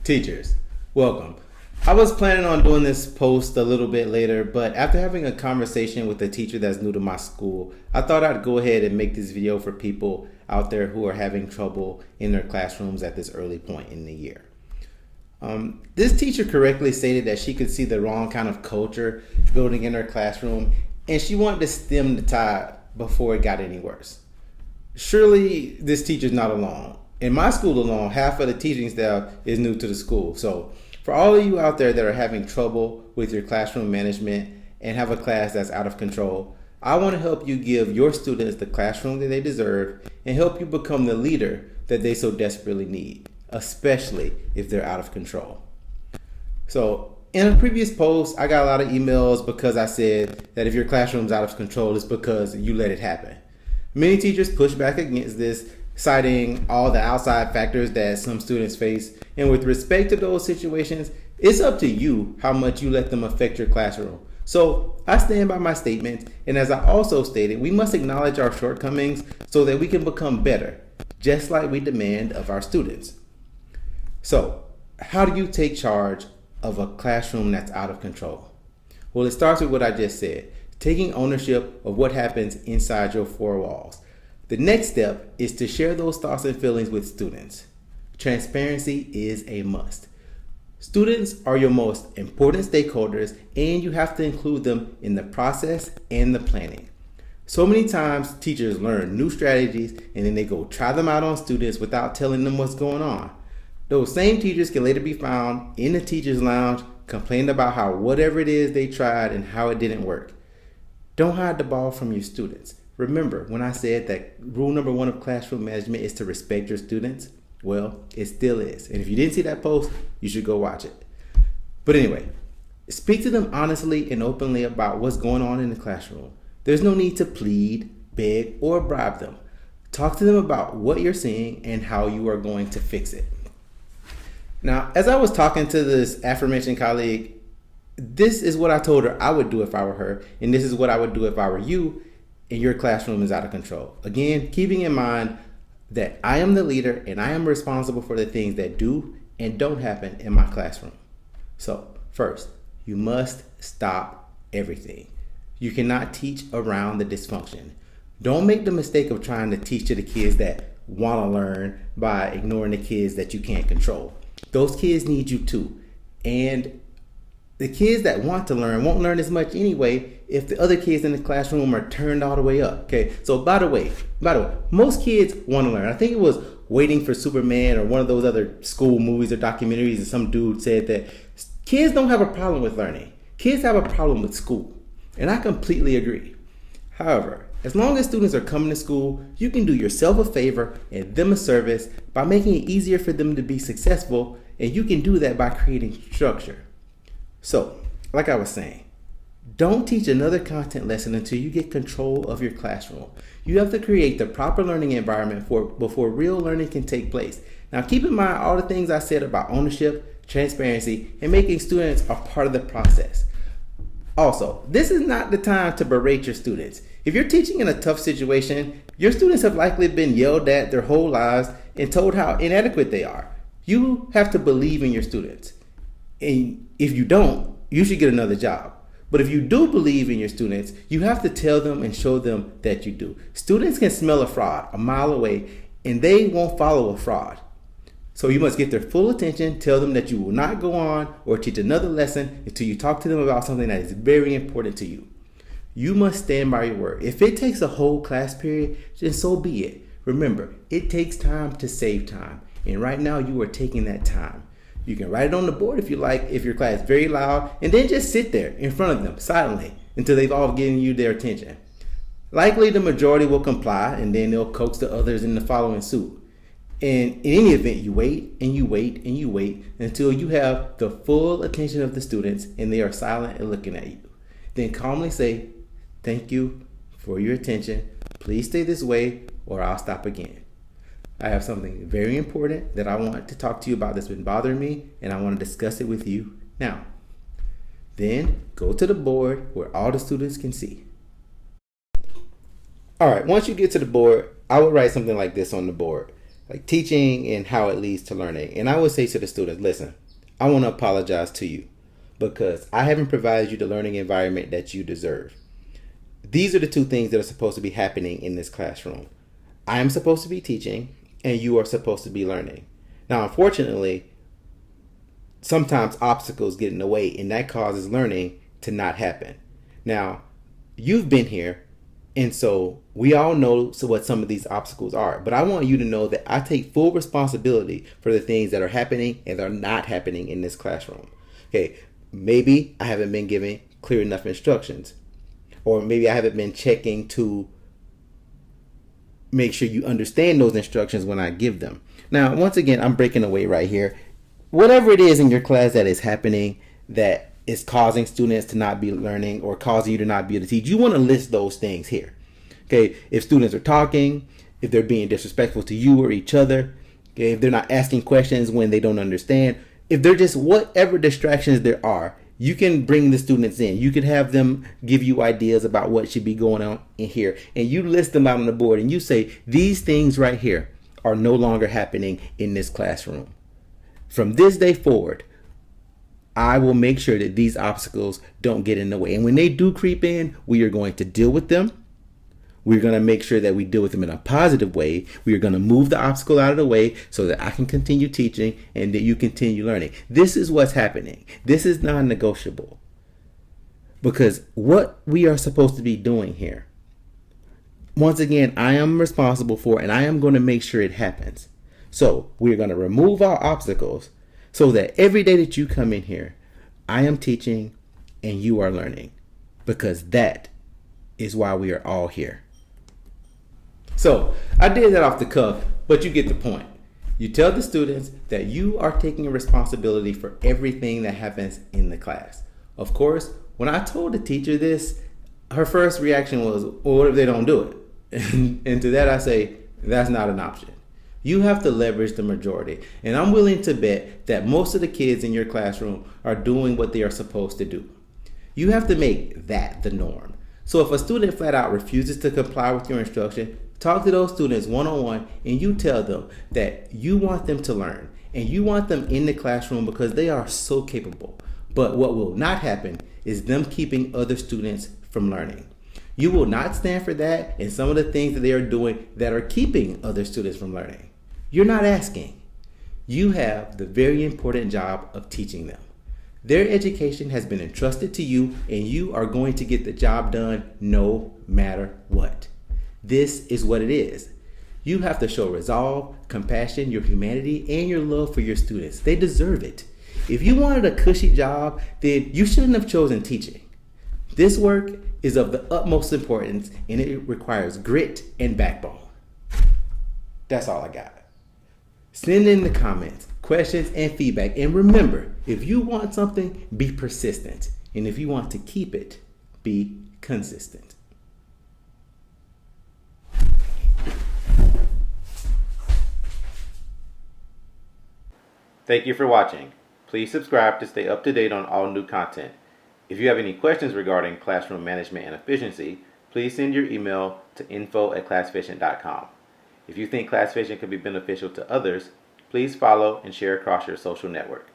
Teachers, welcome. I was planning on doing this post a little bit later, but after having a conversation with a teacher that's new to my school, I thought I'd go ahead and make this video for people out there who are having trouble in their classrooms at this early point in the year. This teacher correctly stated that she could see the wrong kind of culture building in her classroom, and she wanted to stem the tide before it got any worse. Surely this teacher's not alone. In my school alone, half of the teaching staff is new to the school. So for all of you out there that are having trouble with your classroom management and have a class that's out of control, I want to help you give your students the classroom that they deserve and help you become the leader that they so desperately need, especially if they're out of control. So in a previous post, I got a lot of emails because I said that if your classroom's out of control, it's because you let it happen. Many teachers push back against this, citing all the outside factors that some students face. And with respect to those situations, it's up to you how much you let them affect your classroom. So I stand by my statement, and as I also stated, we must acknowledge our shortcomings so that we can become better, just like we demand of our students. So how do you take charge of a classroom that's out of control? Well, it starts with what I just said, taking ownership of what happens inside your four walls. The next step is to share those thoughts and feelings with students. Transparency is a must. Students are your most important stakeholders, and you have to include them in the process and the planning. So many times teachers learn new strategies and then they go try them out on students without telling them what's going on. Those same teachers can later be found in the teacher's lounge complaining about how whatever it is they tried and how it didn't work. Don't hide the ball from your students. Remember when I said that rule number one of classroom management is to respect your students? Well, it still is. And if you didn't see that post, you should go watch it. But anyway, speak to them honestly and openly about what's going on in the classroom. There's no need to plead, beg, or bribe them. Talk to them about what you're seeing and how you are going to fix it. Now, as I was talking to this aforementioned colleague, this is what I told her I would do if I were her, and this is what I would do if I were you and your classroom is out of control. Again, keeping in mind that I am the leader and I am responsible for the things that do and don't happen in my classroom. So first, you must stop everything. You cannot teach around the dysfunction. Don't make the mistake of trying to teach to the kids that want to learn by ignoring the kids that you can't control. Those kids need you too. And the kids that want to learn won't learn as much anyway if the other kids in the classroom are turned all the way up. Okay, so by the way, most kids want to learn. I think it was Waiting for Superman or one of those other school movies or documentaries, and some dude said that kids don't have a problem with learning. Kids have a problem with school. And I completely agree. However, as long as students are coming to school, you can do yourself a favor and them a service by making it easier for them to be successful, and you can do that by creating structure. So, like I was saying, don't teach another content lesson until you get control of your classroom. You have to create the proper learning environment before real learning can take place. Now, keep in mind all the things I said about ownership, transparency, and making students a part of the process. Also, this is not the time to berate your students. If you're teaching in a tough situation, your students have likely been yelled at their whole lives and told how inadequate they are. You have to believe in your students. And if you don't, you should get another job. But if you do believe in your students, you have to tell them and show them that you do. Students can smell a fraud a mile away, and they won't follow a fraud. So you must get their full attention, tell them that you will not go on or teach another lesson until you talk to them about something that is very important to you. You must stand by your word. If it takes a whole class period, then so be it. Remember, it takes time to save time. And right now you are taking that time. You can write it on the board if you like, if your class is very loud, and then just sit there in front of them silently until they've all given you their attention. Likely the majority will comply, and then they'll coax the others into following suit. And in any event, you wait and you wait and you wait until you have the full attention of the students and they are silent and looking at you. Then calmly say, "Thank you for your attention. Please stay this way or I'll stop again. I have something very important that I want to talk to you about that's been bothering me, and I want to discuss it with you now." Then go to the board where all the students can see. All right, once you get to the board, I would write something like this on the board. like teaching and how it leads to learning. And I would say to the students, listen, I want to apologize to you because I haven't provided you the learning environment that you deserve. These are the two things that are supposed to be happening in this classroom. I am supposed to be teaching and you are supposed to be learning. Now, unfortunately, sometimes obstacles get in the way and that causes learning to not happen. Now, you've been here and so we all know what some of these obstacles are. But I want you to know that I take full responsibility for the things that are happening and are not happening in this classroom. Okay, maybe I haven't been giving clear enough instructions. Or maybe I haven't been checking to make sure you understand those instructions when I give them. Now, once again, I'm breaking away right here. Whatever it is in your class that is happening that is causing students to not be learning or causing you to not be able to teach, you want to list those things here. Okay, if students are talking, if they're being disrespectful to you or each other, okay, if they're not asking questions when they don't understand, if they're just whatever distractions there are, you can bring the students in. You can have them give you ideas about what should be going on in here. And you list them out on the board and you say, these things right here are no longer happening in this classroom. From this day forward, I will make sure that these obstacles don't get in the way. And when they do creep in, we are going to deal with them. We're going to make sure that we deal with them in a positive way. We are going to move the obstacle out of the way so that I can continue teaching and that you continue learning. This is what's happening. This is non-negotiable. Because what we are supposed to be doing here, once again, I am responsible for and I am going to make sure it happens. So we're going to remove our obstacles so that every day that you come in here, I am teaching and you are learning. Because that is why we are all here. So I did that off the cuff, but you get the point. You tell the students that you are taking responsibility for everything that happens in the class. Of course, when I told the teacher this, her first reaction was, well, what if they don't do it? And to that I say, that's not an option. You have to leverage the majority. And I'm willing to bet that most of the kids in your classroom are doing what they are supposed to do. You have to make that the norm. So if a student flat out refuses to comply with your instruction, talk to those students one-on-one and you tell them that you want them to learn and you want them in the classroom because they are so capable. But what will not happen is them keeping other students from learning. You will not stand for that and some of the things that they are doing that are keeping other students from learning. You're not asking. You have the very important job of teaching them. Their education has been entrusted to you and you are going to get the job done no matter what. This is what it is. You have to show resolve, compassion, your humanity, and your love for your students. They deserve it. If you wanted a cushy job, then you shouldn't have chosen teaching. This work is of the utmost importance and it requires grit and backbone. That's all I got. Send in the comments, questions, and feedback. And remember, if you want something, be persistent. And if you want to keep it, be consistent. Thank you for watching. Please subscribe to stay up to date on all new content. If you have any questions regarding classroom management and efficiency, please send your email to info@classficient.com. If you think Classficient could be beneficial to others, please follow and share across your social network.